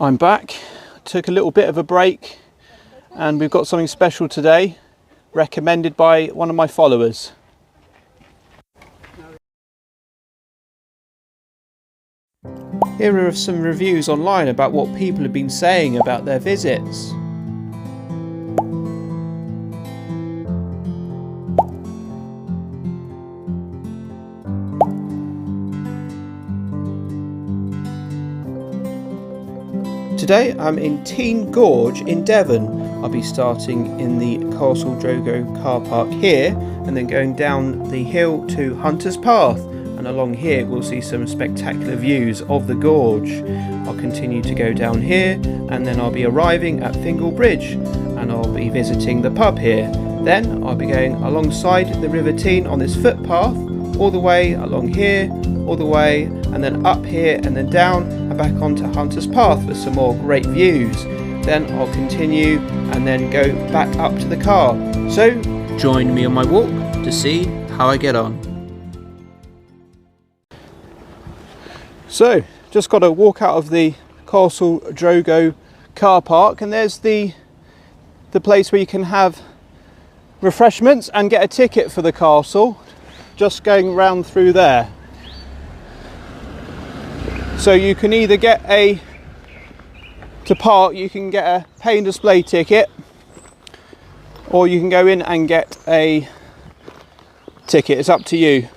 I'm back. Took a little bit of a break and we've got something special today, recommended by one of my followers. Here are some reviews online about what people have been saying about their visits. Today I'm in Teign Gorge in Devon. I'll be starting in the Castle Drogo car park here and then going down the hill to Hunter's Path, and along here we'll see some spectacular views of the gorge. I'll continue to go down here and then I'll be arriving at Fingle Bridge and I'll be visiting the pub here. Then I'll be going alongside the River Teign on this footpath all the way along here, all the way, and then up here and then down and back onto Hunter's Path for some more great views. Then I'll continue and then go back up to the car. So join me on my walk to see how I get on. So just got to walk out of the Castle Drogo car park and there's the place where you can have refreshments and get a ticket for the castle, just going round through there. So you can either get to park, you can get a pay and display ticket, or you can go in and get a ticket. It's up to you.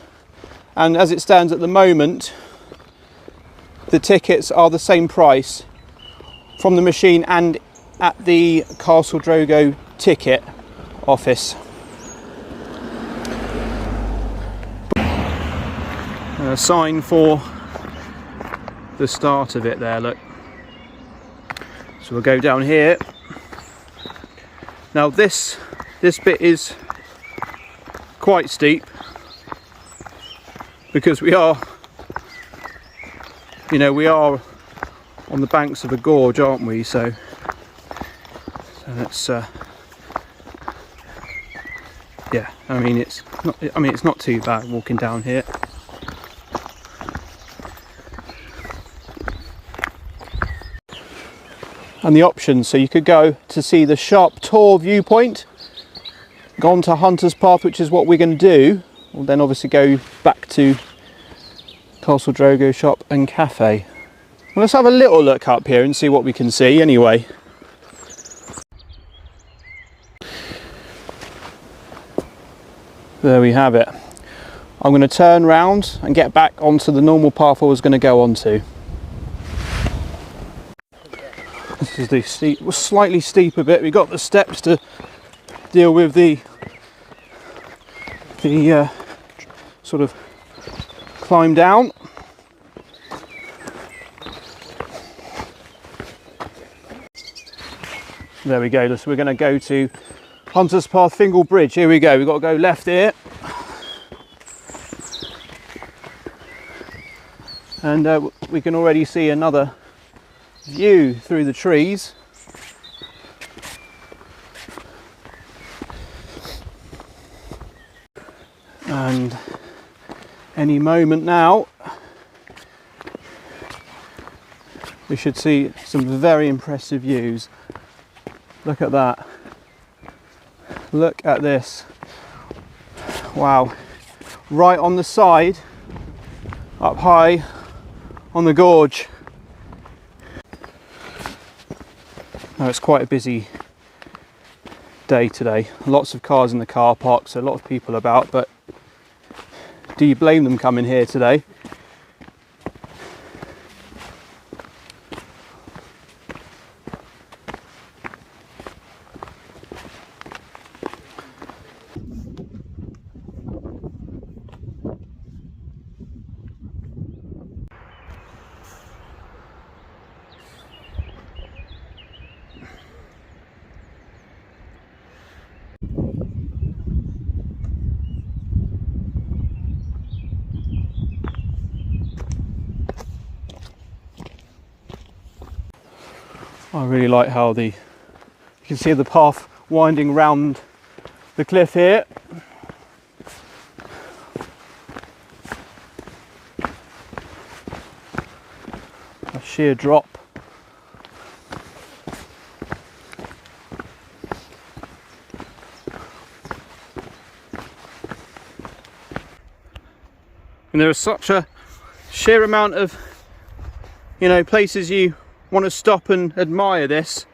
And as it stands at the moment, the tickets are the same price from the machine and at the Castle Drogo ticket office. A sign for the start of it there, look. So we'll go down here. Now this bit is quite steep because we are on the banks of a gorge, aren't we? So that's yeah, it's not too bad walking down here. And the options, so you could go to see the Sharp Tor viewpoint, go on to Hunter's Path, which is what we're going to do. We'll then obviously go back to Castle Drogo shop and cafe. Well, let's have a little look up here and see what we can see anyway. There we have it. I'm going to turn round and get back onto the normal path I was going to go onto. This is the steep, slightly steeper bit. We've got the steps to deal with the sort of climb down. There we go. So we're going to go to Hunter's Path, Fingle Bridge. Here we go. We've got to go left here. And we can already see another view through the trees. And any moment now we should see some very impressive views. Look at that. Look at this. Wow. Right on the side, up high on the gorge. Now it's quite a busy day today. Lots of cars in the car park, so a lot of people about, but do you blame them coming here today? I really like how you can see the path winding round the cliff here. A sheer drop And there is such a sheer amount of, you know, places you want to stop and admire this.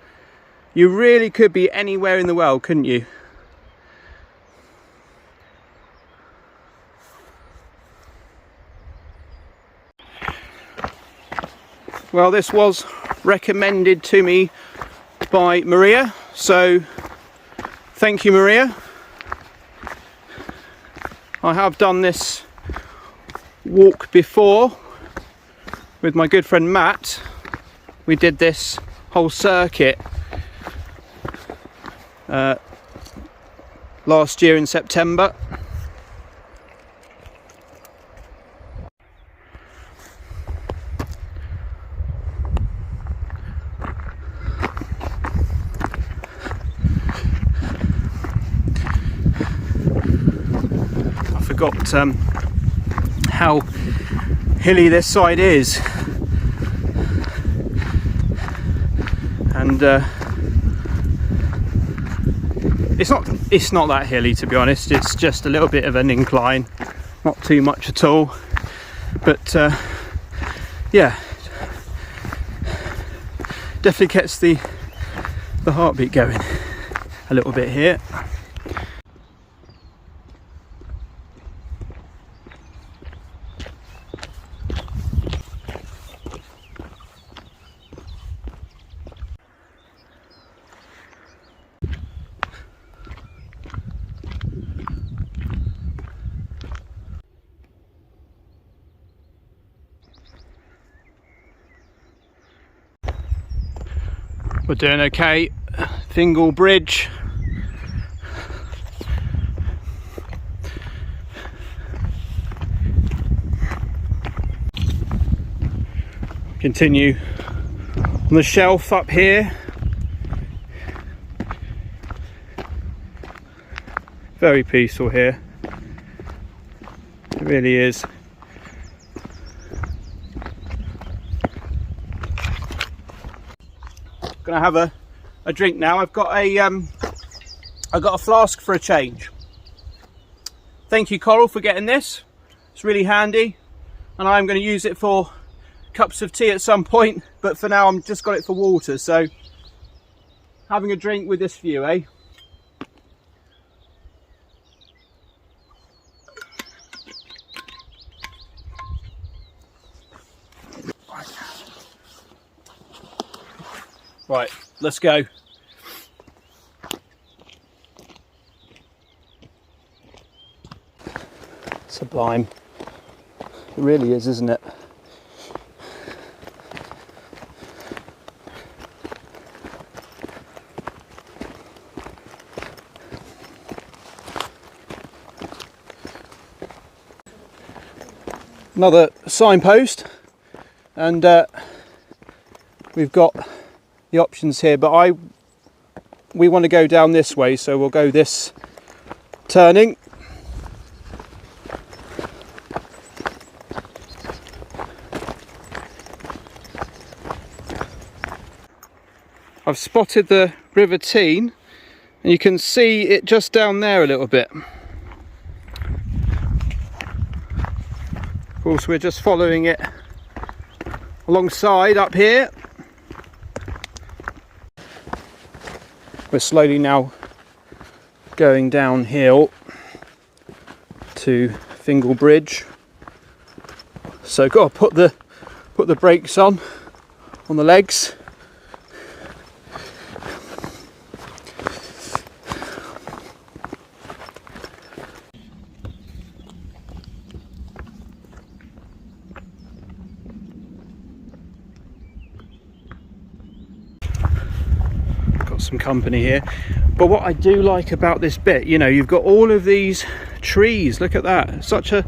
You really could be anywhere in the world, couldn't you? Well, this was recommended to me by Maria, so thank you, Maria. I have done this walk before with my good friend Matt. We did this whole circuit last year in September. Got how hilly this side is, and it's not that hilly, to be honest. It's just a little bit of an incline, not too much at all, but yeah, definitely gets the heartbeat going a little bit here. We're doing okay. Fingle Bridge. Continue on the shelf up here. Very peaceful here. It really is. Gonna have a drink now. I've got a flask for a change. Thank you, Coral, for getting this. It's really handy, and I'm going to use it for cups of tea at some point, but for now I'm just got it for water. So having a drink with this view, eh? Right, let's go. Sublime. It really is, isn't it? Another signpost, and we've got the options here, but we want to go down this way, so we'll go this turning. I've spotted the River Teign, and you can see it just down there a little bit. Of course, we're just following it alongside up here. We're slowly now going downhill to Fingle Bridge, so got to put the brakes on the legs. Some company here, but what I do like about this bit, you know, you've got all of these trees. Look at that. Such a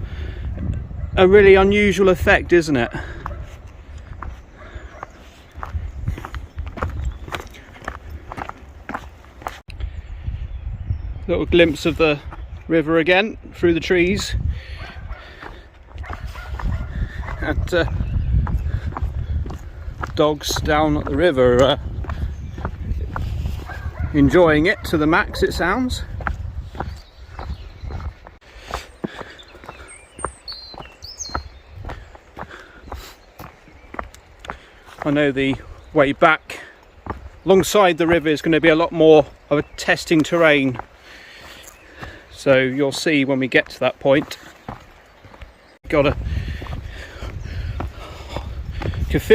really unusual effect, isn't it? Little glimpse of the river again through the trees, and dogs down at the river enjoying it to the max, it sounds. I know the way back alongside the river is going to be a lot more of a testing terrain, so you'll see when we get to that point.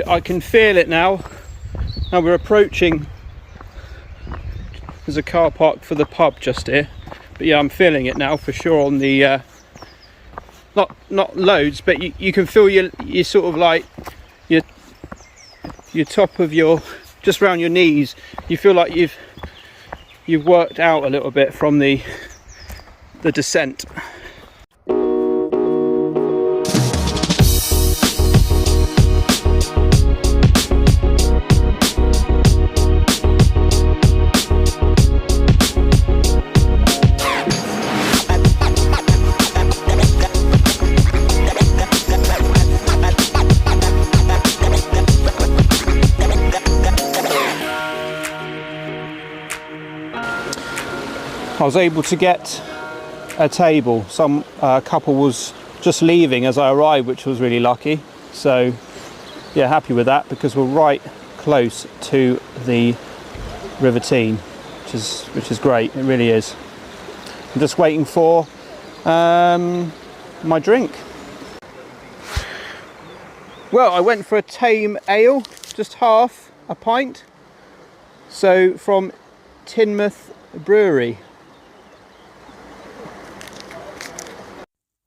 I can feel it now. Now we're approaching. There's a car park for the pub just here, but yeah, I'm feeling it now for sure on the not loads, but you can feel your sort of like your top of your, just around your knees. You feel like you've worked out a little bit from the descent. I was able to get a table. Some couple was just leaving as I arrived, which was really lucky. So yeah, happy with that, because we're right close to the River Teign, which is great. It really is. I'm just waiting for my drink. Well, I went for a tame ale, just half a pint. So from Teignmouth Brewery.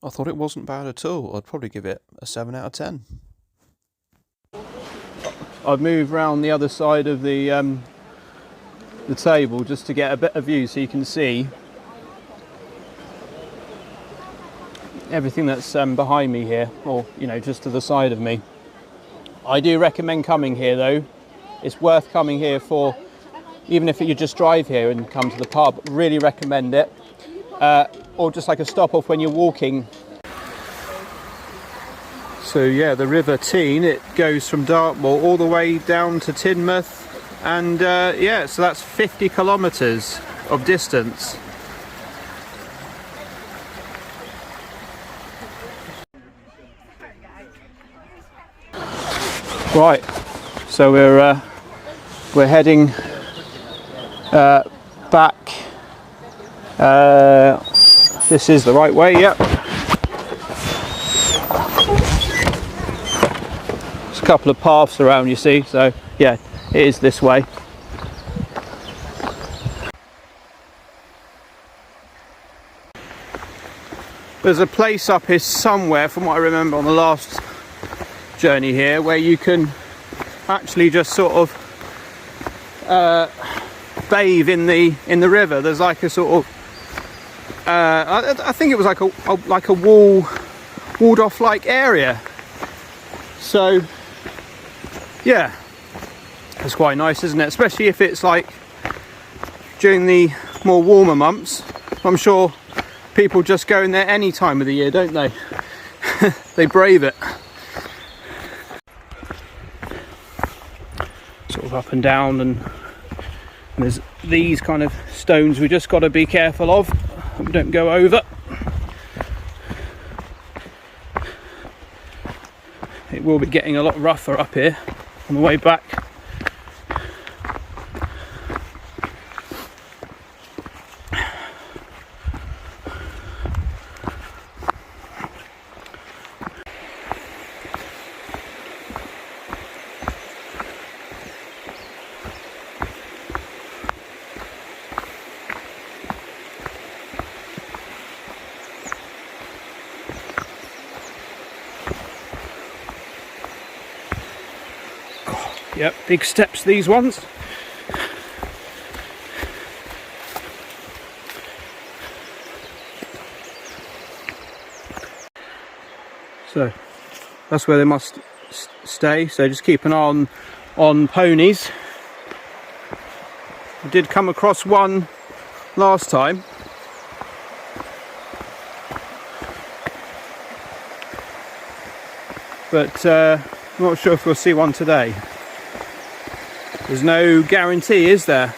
I thought it wasn't bad at all. I'd probably give it a 7 out of 10. I've moved round the other side of the table just to get a better view, so you can see everything that's behind me here, or just to the side of me. I do recommend coming here though. It's worth coming here for, even if you just drive here and come to the pub. Really recommend it. Or just like a stop off when you're walking. So yeah, the River Teign, it goes from Dartmoor all the way down to Teignmouth, and yeah, so that's 50 kilometres of distance. Right, so we're heading back. This is the right way, yep. There's a couple of paths around, you see, so yeah, it is this way. There's a place up here somewhere, from what I remember on the last journey here, where you can actually just sort of bathe in the river. There's like a sort of I think it was like a walled off like area. So yeah, it's quite nice, isn't it? Especially if it's like during the more warmer months. I'm sure people just go in there any time of the year, don't they? They brave it. Sort of up and down, and there's these kind of stones we just got to be careful of. We don't go over. It will be getting a lot rougher up here on the way back. Yep, big steps, these ones. So that's where they must stay, so just keep an eye on ponies. I did come across one last time. But I'm not sure if we'll see one today. There's no guarantee, is there?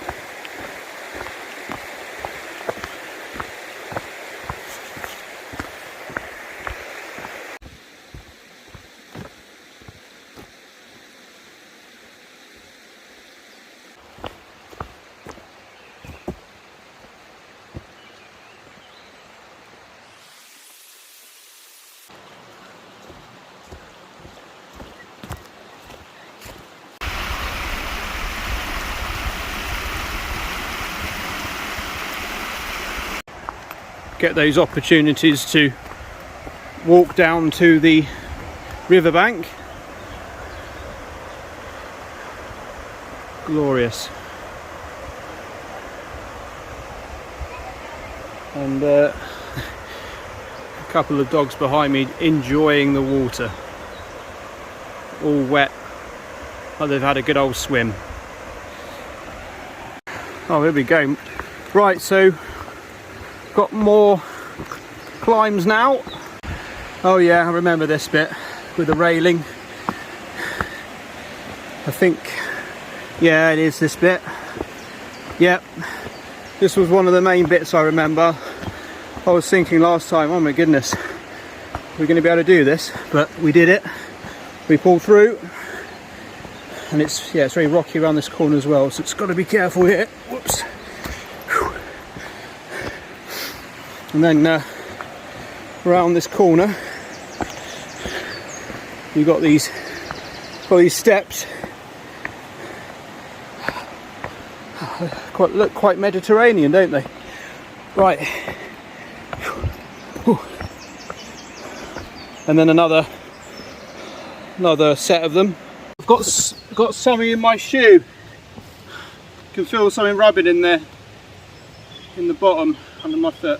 get those opportunities to walk down to the riverbank. Glorious. And a couple of dogs behind me enjoying the water, all wet, oh, they've had a good old swim. Oh, here we go. Right, so got more climbs now. Oh yeah, I remember this bit with the railing. I think, yeah, it is this bit. Yep, this was one of the main bits I remember. I was thinking last time, oh my goodness, we're going to be able to do this, but we did it. We pulled through, and it's, yeah, it's very rocky around this corner as well, so it's got to be careful here. Whoops. Whew. And then around this corner, you've got these steps. Look quite Mediterranean, don't they? Right. Whew. And then another set of them. I've got something in my shoe. Can feel something rubbing in there, in the bottom under my foot.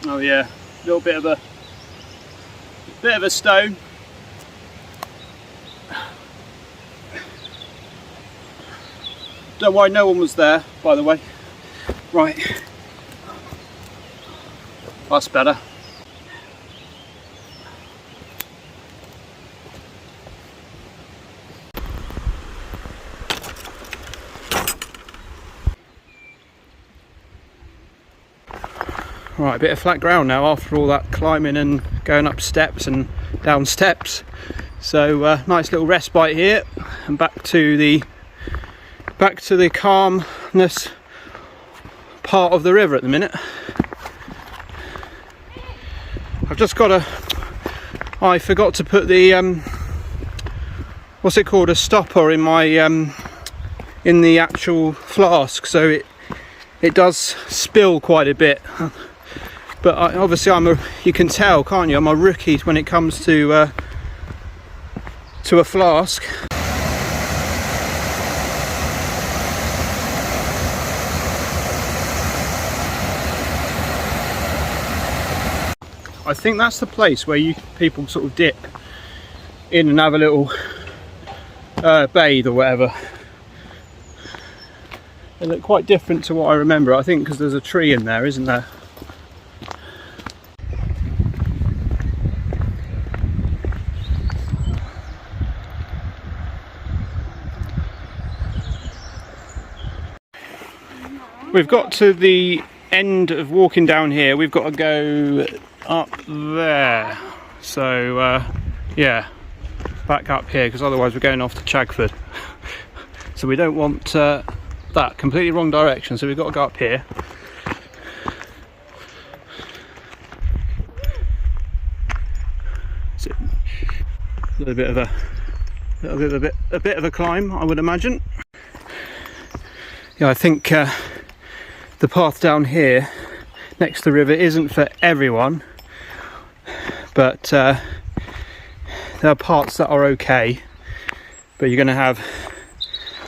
Oh yeah, a little bit of a stone. Don't worry, no one was there, by the way. Right, that's better. Right, a bit of flat ground now after all that climbing and going up steps and down steps. So nice little respite here, and back to the calmness part of the river at the minute. I've just got I forgot to put the what's it called, a stopper in my in the actual flask, so it does spill quite a bit. But obviously you can tell, can't you, I'm a rookie when it comes to a flask. I think that's the place where people sort of dip in and have a little bathe or whatever. They look quite different to what I remember, I think, because there's a tree in there, isn't there? We've got to the end of walking down here. We've got to go up there. So yeah, back up here, because otherwise we're going off to Chagford. So we don't want that, completely wrong direction, so we've got to go up here. So a little bit of a climb, I would imagine. Yeah, I think the path down here next to the river isn't for everyone, but there are parts that are okay, but you're going to have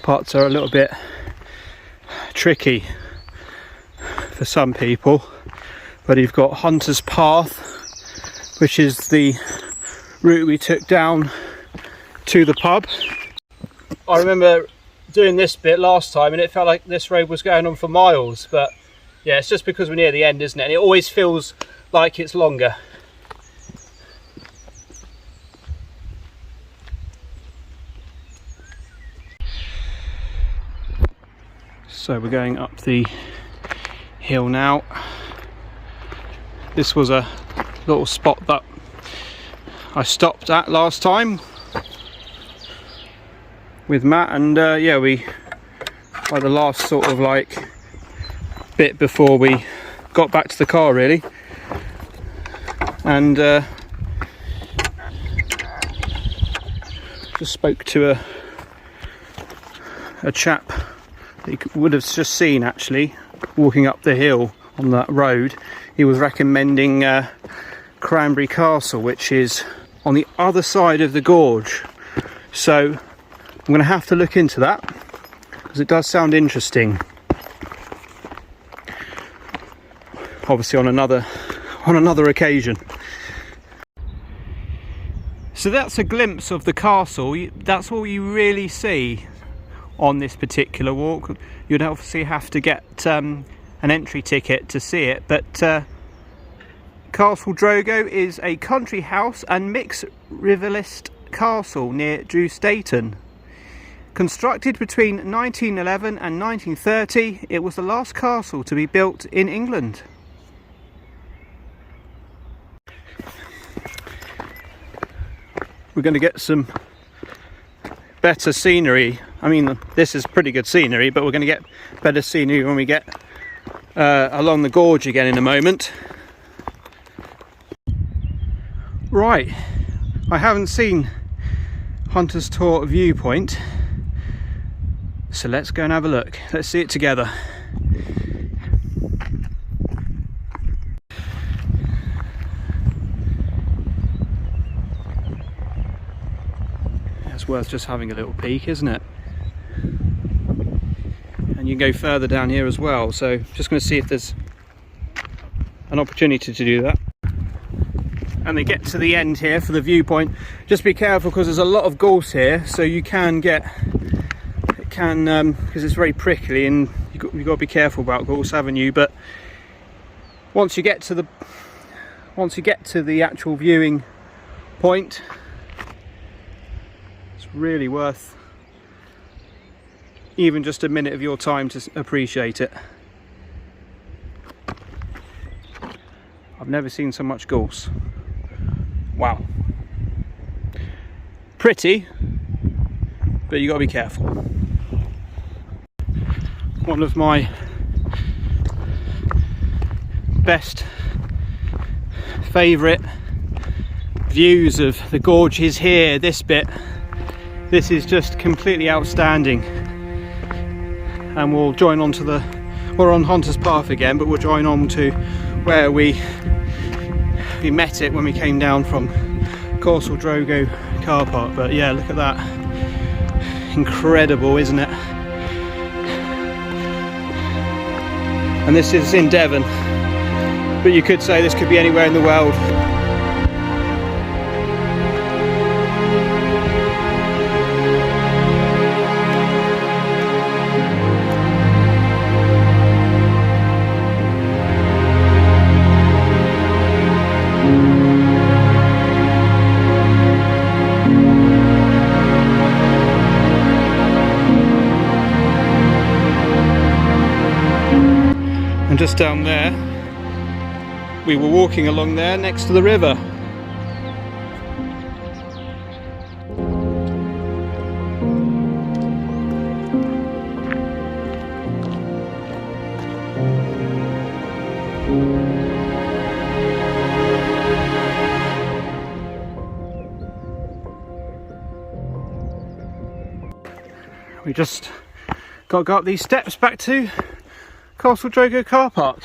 parts that are a little bit tricky for some people. But you've got Hunter's Path, which is the route we took down to the pub. I remember doing this bit last time and it felt like this road was going on for miles, but yeah, it's just because we're near the end, isn't it? And it always feels like it's longer. So we're going up the hill now. This was a little spot that I stopped at last time with Matt, and yeah, we by the last sort of like bit before we got back to the car really, and just spoke to a chap that you would have just seen actually walking up the hill on that road, he was recommending Cranberry Castle, which is on the other side of the gorge. So I'm going to have to look into that, because it does sound interesting. Obviously on another occasion. So that's a glimpse of the castle. That's all you really see on this particular walk. You'd obviously have to get an entry ticket to see it, but Castle Drogo is a country house and mixed rivalist castle near Teign. Constructed between 1911 and 1930, it was the last castle to be built in England. We're going to get some better scenery. I mean, this is pretty good scenery, but we're going to get better scenery when we get along the gorge again in a moment. Right, I haven't seen Hunter's Tor viewpoint, so let's go and have a look. Let's see it together. It's worth just having a little peek, isn't it? And you can go further down here as well, so just going to see if there's an opportunity to do that. And they get to the end here for the viewpoint. Just be careful, because there's a lot of gorse here, so you can get, because it's very prickly, and you've got to be careful about Gorse Avenue. But once you get to the actual viewing point, it's really worth even just a minute of your time to appreciate it. I've never seen so much gorse. Wow. Pretty, but you got to be careful. One of my best favourite views of the gorge is here, this bit. This is just completely outstanding. And we'll join on to we're on Hunter's Path again, but we'll join on to where we met it when we came down from Castle Drogo car park. But yeah, look at that. Incredible, isn't it? And this is in Devon, but you could say this could be anywhere in the world. And just down there, we were walking along there next to the river. We just got to go up these steps back to Castle Drogo car park.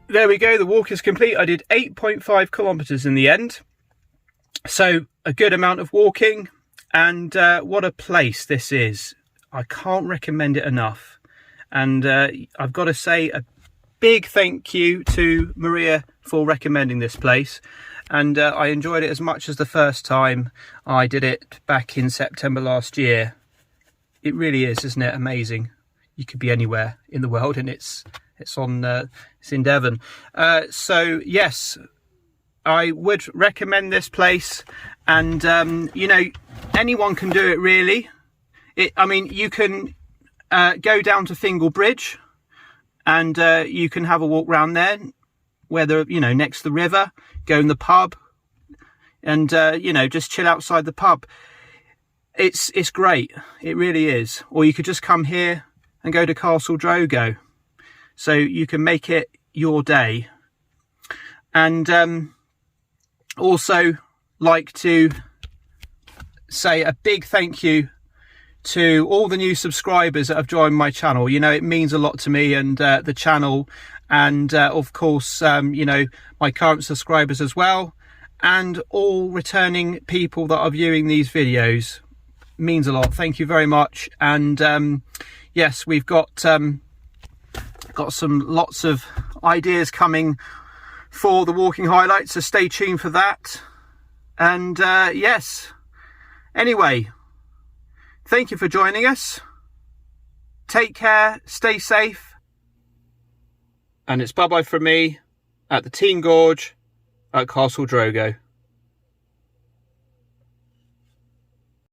There we go, the walk is complete. I did 8.5 kilometers in the end, so a good amount of walking. And what a place this is. I can't recommend it enough. And I've got to say a big thank you to Maria for recommending this place, and I enjoyed it as much as the first time I did it back in September last year. It really is, isn't it, amazing? You could be anywhere in the world, and it's in Devon. So yes, I would recommend this place, and you know, anyone can do it really. I mean, you can go down to Fingle Bridge, and you can have a walk round there, where next to the river, go in the pub, and just chill outside the pub. It's great, it really is. Or you could just come here and go to Castle Drogo, so you can make it your day. And Also like to say a big thank you to all the new subscribers that have joined my channel. You know, it means a lot to me and the channel, and of course you know, my current subscribers as well, and all returning people that are viewing these videos. Means a lot. Thank you very much. And yes, we've got some lots of ideas coming for the walking highlights, so stay tuned for that. And yes, anyway, thank you for joining us. Take care, stay safe, and it's bye bye from me at the Teign Gorge at Castle Drogo.